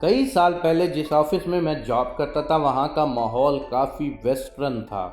کئی سال پہلے جس آفس میں جاب کرتا تھا وہاں کا ماحول کافی ویسٹرن تھا۔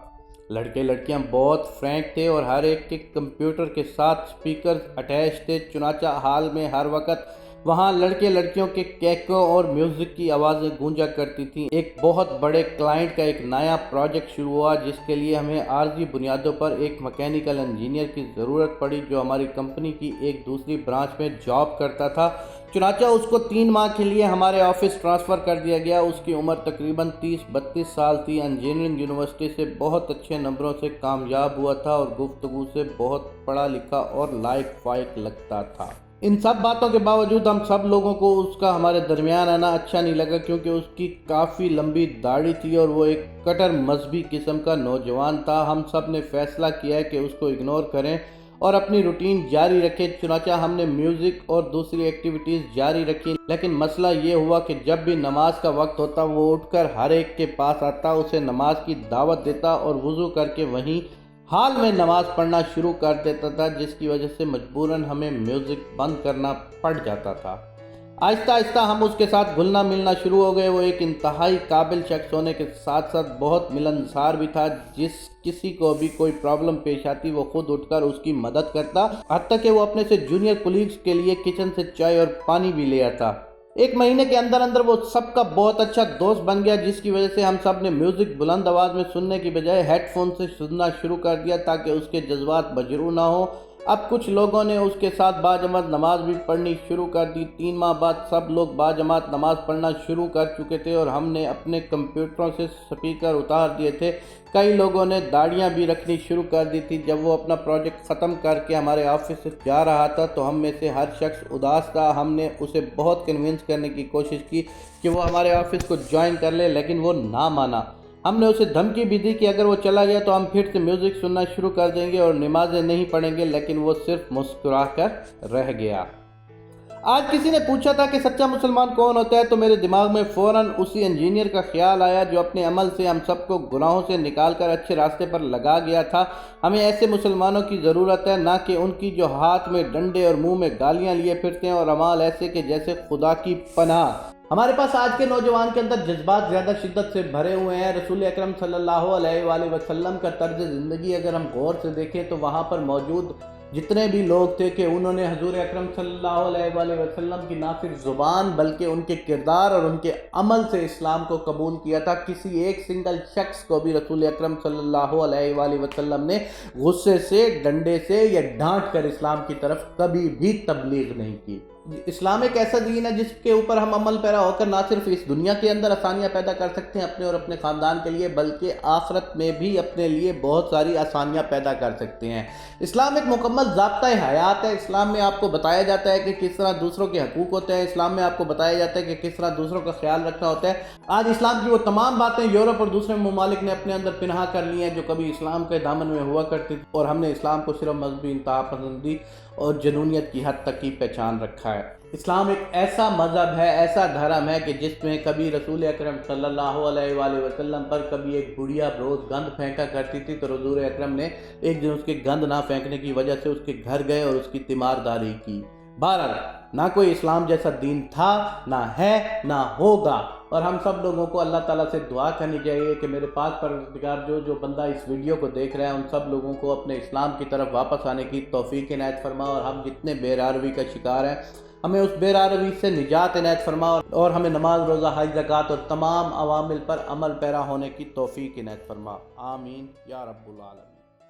لڑکے لڑکیاں بہت فرینک تھے اور ہر ایک کے کمپیوٹر کے ساتھ سپیکر اٹیچ تھے، چنانچہ حال میں ہر وقت وہاں لڑکے لڑکیوں کے کیکوں اور میوزک کی آوازیں گونجا کرتی تھیں۔ ایک بہت بڑے کلائنٹ کا ایک نیا پروجیکٹ شروع ہوا جس کے لیے ہمیں عارضی بنیادوں پر ایک میکینیکل انجینئر کی ضرورت پڑی جو ہماری کمپنی کی ایک دوسری برانچ میں جاب کرتا تھا۔ چنانچہ اس کو 3 ماہ کے لیے ہمارے آفس ٹرانسفر کر دیا گیا۔ اس کی عمر تقریباً 30-32 سال تھی، انجینئرنگ یونیورسٹی سے بہت اچھے نمبروں سے کامیاب ہوا تھا اور گفتگو سے بہت پڑھا لکھا اور لائق فائق لگتا تھا۔ ان سب باتوں کے باوجود ہم سب لوگوں کو اس کا ہمارے درمیان آنا اچھا نہیں لگا کیونکہ اس کی کافی لمبی داڑھی تھی اور وہ ایک کٹر مذہبی قسم کا نوجوان تھا۔ ہم سب نے فیصلہ کیا کہ اس کو اگنور کریں اور اپنی روٹین جاری رکھیں، چنانچہ ہم نے میوزک اور دوسری ایکٹیویٹیز جاری رکھی، لیکن مسئلہ یہ ہوا کہ جب بھی نماز کا وقت ہوتا وہ اٹھ کر ہر ایک کے پاس آتا، اسے نماز کی دعوت دیتا اور وضو کر کے وہیں حال میں نماز پڑھنا شروع کر دیتا تھا، جس کی وجہ سے مجبوراً ہمیں میوزک بند کرنا پڑ جاتا تھا۔ آہستہ آہستہ ہم اس کے ساتھ گھلنا ملنا شروع ہو گئے۔ وہ ایک انتہائی قابل شخص ہونے کے ساتھ ساتھ بہت ملنسار بھی تھا۔ جس کسی کو بھی کوئی پرابلم پیش آتی وہ خود اٹھ کر اس کی مدد کرتا، حتیٰ کہ وہ اپنے سے جونیئر کولیگز کے لیے کچن سے چائے اور پانی بھی لے آتا۔ 1 مہینے کے اندر وہ سب کا بہت اچھا دوست بن گیا، جس کی وجہ سے ہم سب نے میوزک بلند آواز میں سننے کی بجائے ہیڈ فون سے سننا شروع کر دیا تاکہ اس کے جذبات مجروح نہ ہوں۔ اب کچھ لوگوں نے اس کے ساتھ باجماعت نماز بھی پڑھنی شروع کر دی۔ 3 ماہ بعد سب لوگ باجماعت نماز پڑھنا شروع کر چکے تھے اور ہم نے اپنے کمپیوٹروں سے سپیکر اتار دیے تھے۔ کئی لوگوں نے داڑیاں بھی رکھنی شروع کر دی تھی۔ جب وہ اپنا پروجیکٹ ختم کر کے ہمارے آفس سے جا رہا تھا تو ہم میں سے ہر شخص اداس تھا۔ ہم نے اسے بہت کنونس کرنے کی کوشش کی کہ وہ ہمارے آفس کو جوائن کر لے، لیکن وہ نہ مانا۔ ہم نے اسے دھمکی بھی دی کہ اگر وہ چلا گیا تو ہم پھر سے میوزک سننا شروع کر دیں گے اور نمازیں نہیں پڑھیں گے، لیکن وہ صرف مسکرا کر رہ گیا۔ آج کسی نے پوچھا تھا کہ سچا مسلمان کون ہوتا ہے تو میرے دماغ میں فوراً اسی انجینئر کا خیال آیا جو اپنے عمل سے ہم سب کو گناہوں سے نکال کر اچھے راستے پر لگا گیا تھا۔ ہمیں ایسے مسلمانوں کی ضرورت ہے، نہ کہ ان کی جو ہاتھ میں ڈنڈے اور منہ میں گالیاں لیے پھرتے ہیں اور اعمال ایسے کہ جیسے خدا کی پناہ۔ ہمارے پاس آج کے نوجوان کے اندر جذبات زیادہ شدت سے بھرے ہوئے ہیں۔ رسول اکرم صلی اللہ علیہ وآلہ وسلم کا طرز زندگی اگر ہم غور سے دیکھیں تو وہاں پر موجود جتنے بھی لوگ تھے کہ انہوں نے حضور اکرم صلی اللہ علیہ وآلہ وسلم کی نہ صرف زبان بلکہ ان کے کردار اور ان کے عمل سے اسلام کو قبول کیا تھا۔ کسی ایک سنگل شخص کو بھی رسول اکرم صلی اللہ علیہ وآلہ وسلم نے غصے سے، ڈنڈے سے یا ڈانٹ کر اسلام کی طرف کبھی بھی تبلیغ نہیں کی۔ اسلام ایک ایسا دین ہے جس کے اوپر ہم عمل پیرا ہو کر نہ صرف اس دنیا کے اندر آسانیاں پیدا کر سکتے ہیں اپنے اور اپنے خاندان کے لیے، بلکہ آخرت میں بھی اپنے لیے بہت ساری آسانیاں پیدا کر سکتے ہیں۔ اسلام ایک مکمل ضابطۂ حیات ہے۔ اسلام میں آپ کو بتایا جاتا ہے کہ کس طرح دوسروں کے حقوق ہوتے ہیں۔ اسلام میں آپ کو بتایا جاتا ہے کہ کس طرح دوسروں کا خیال رکھنا ہوتا ہے۔ آج اسلام کی وہ تمام باتیں یورپ اور دوسرے ممالک نے اپنے اندر پنہا کر لی ہیں جو کبھی اسلام کے دامن میں ہوا کرتی تھی، اور ہم نے اسلام کو صرف مذہبی انتہا پسندی اور جنونیت کی حد تک ہی پہچان رکھا ہے۔ اسلام ایک ایسا مذہب ہے، ایسا دھرم ہے کہ جس میں کبھی رسول اکرم صلی اللہ علیہ وآلہ وسلم پر کبھی ایک بڑھیا روز گند پھینکا کرتی تھی تو حضور اکرم نے ایک دن اس کے گند نہ پھینکنے کی وجہ سے اس کے گھر گئے اور اس کی تیمارداری کی۔ بہرحال نہ کوئی اسلام جیسا دین تھا، نہ ہے، نہ ہوگا، اور ہم سب لوگوں کو اللہ تعالیٰ سے دعا کرنی چاہیے کہ میرے پاک پروردگار جو بندہ اس ویڈیو کو دیکھ رہا ہے ان سب لوگوں کو اپنے اسلام کی طرف واپس آنے کی توفیق عنایت فرما، اور ہم جتنے بے راروی کا شکار ہیں ہمیں اس بے راروی سے نجات عنایت فرما، اور ہمیں نماز، روزہ، حج، زکوٰۃ اور تمام عوامل پر عمل پیرا ہونے کی توفیق عنایت فرما۔ آمین یا رب العالمین۔